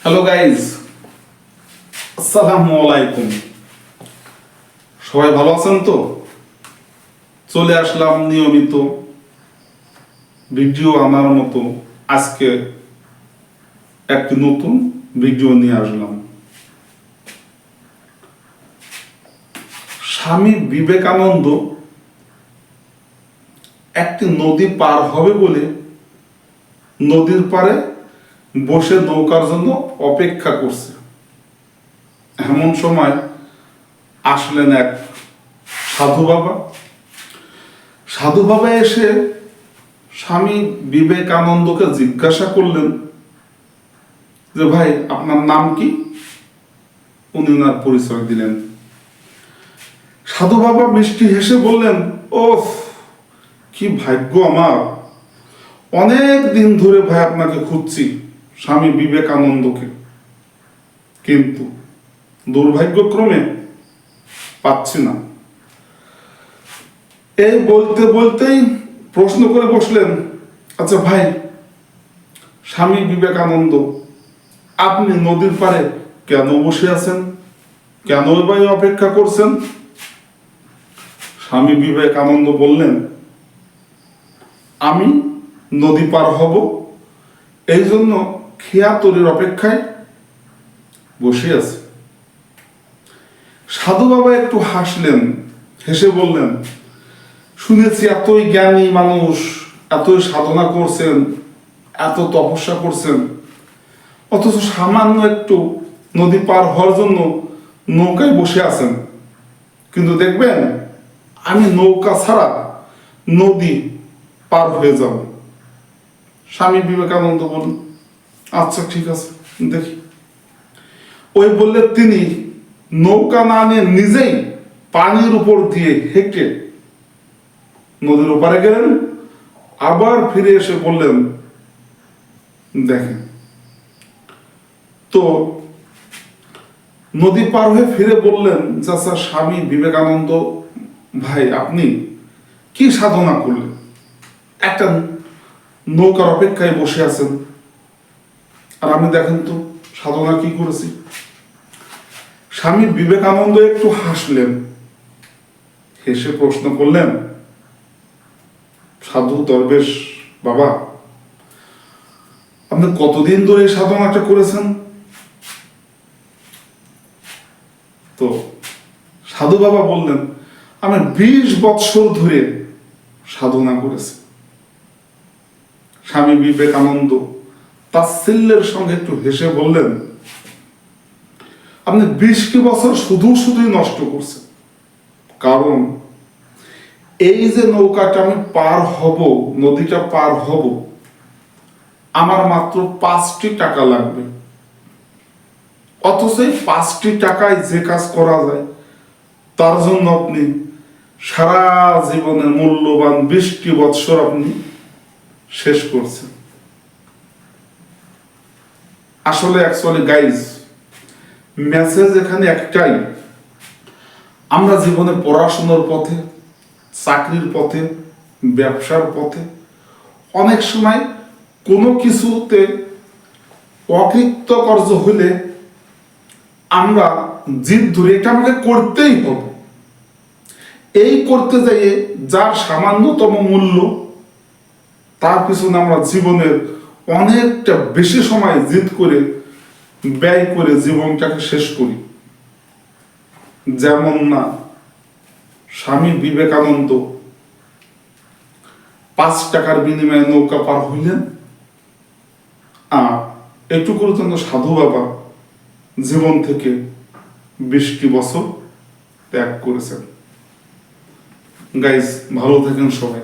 Hello guys, আসসালামু আলাইকুম। সবাই ভালো আছেন তো? চলে আসলাম নিয়মিত ভিডিও আনার মতো। আজকে একটি নতুন ভিডিও নিয়ে আসলাম। স্বামী বিবেকানন্দ একটি নদী পার হবে বলে নদীর পাড়ে বসে নৌকার জন্য অপেক্ষা করছে। এমন সময় আসলেন এক সাধু বাবা। সাধু বাবা এসে স্বামী বিবেকানন্দকে জিজ্ঞাসা করলেন যে ভাই, আপনার নাম কি? উনি ওনার পরিচয় দিলেন। সাধু বাবা মিষ্টি হেসে বললেন, ও কি ভাগ্য আমার, অনেক দিন ধরে ভাই আপনাকে খুঁজছি, স্বামী বিবেকানন্দকে, কিন্তু দুর্ভাগ্যক্রমে পাচ্ছি না। এই বলতে বলতেই প্রশ্ন করে বসলেন, আচ্ছা ভাই স্বামী বিবেকানন্দ, আপনি নদীর পাড়ে কেন বসে আছেন? কেন ভাই অপেক্ষা করছেন? স্বামী বিবেকানন্দ বললেন, আমি নদী পার হব, এই জন্য খেয়া তরির অপেক্ষায় বসে আছে। সাধু বাবা একটু হাসলেন, হেসে বললেন, শুনেছি এতই জ্ঞানী মানুষ, এতই সাধনা করছেন, এত তপস্যা করছেন, অথচ সামান্য একটু নদী পার হওয়ার জন্য নৌকায় বসে আছেন। কিন্তু দেখবেন আমি নৌকা ছাড়া নদী পার হয়ে যাব। স্বামী বিবেকানন্দ বললেন, আচ্ছা ঠিক আছে, দেখি। ওই বললে তিনি নৌকা না নিয়ে নিজেই পানির উপর দিয়ে হেঁটে নদীর ওপারে গেলেন। আবার ফিরে এসে বললেন, দেখেন তো। নদী পার হয়ে ফিরে বললেন, চাচা স্বামী বিবেকানন্দ ভাই, আপনি কি সাধনা করলেন? একটা নৌকার অপেক্ষায় বসে আছেন, আর আমি দেখেন তো সাধনা কি করেছি। স্বামী বিবেকানন্দ একটু হাসলেন, হেসে প্রশ্ন করলেন, সাধু দরবেশ বাবা, আপনি কতদিন ধরে এই সাধনাটা করেছেন? তো সাধু বাবা বললেন, আমি 20 বৎসর ধরে সাধনা করেছি। স্বামী বিবেকানন্দ তাচ্ছিল্যের সঙ্গে একটু হেসে বললেন, আপনি 20 বছর শুধুই নষ্ট করছেন, কারণ এই যে নৌকাটা আমি পার হব, নদীটা পার হব, আমার মাত্র 5টি টাকা লাগবে। অথচ এই 5টি টাকায় যে কাজ করা যায়, তার জন্য আপনি সারা জীবনের মূল্যবান 20টি বৎসর আপনি শেষ করছেন। আসলে অ্যাকচুয়ালি গাইজ, মেসেজ এখানে একটাই, আমরা জীবনে পড়াশোনার পথে, চাকরির পথে, ব্যবসার পথে অনেক সময় কোনো কিছুতে অকৃতকার্য হলে আমরা জিদ ধরে এটা আমাকে করতেই হবে। এই করতে যাইয়ে যার সামান্যতম মূল্য, তার পিছনে আমরা জীবনের অনেকটা বেশি সময় জিদ করে ব্যয় করে জীবনটাকে শেষ করি। যেমন না স্বামী বিবেকানন্দ 5 টাকার বিনিময়ে নৌকা পার হইলেন, আর এটুকুর জন্য সাধু বাবা জীবন থেকে 20টি বছর ত্যাগ করেছেন। গাইজ, ভালো থাকেন সবাই।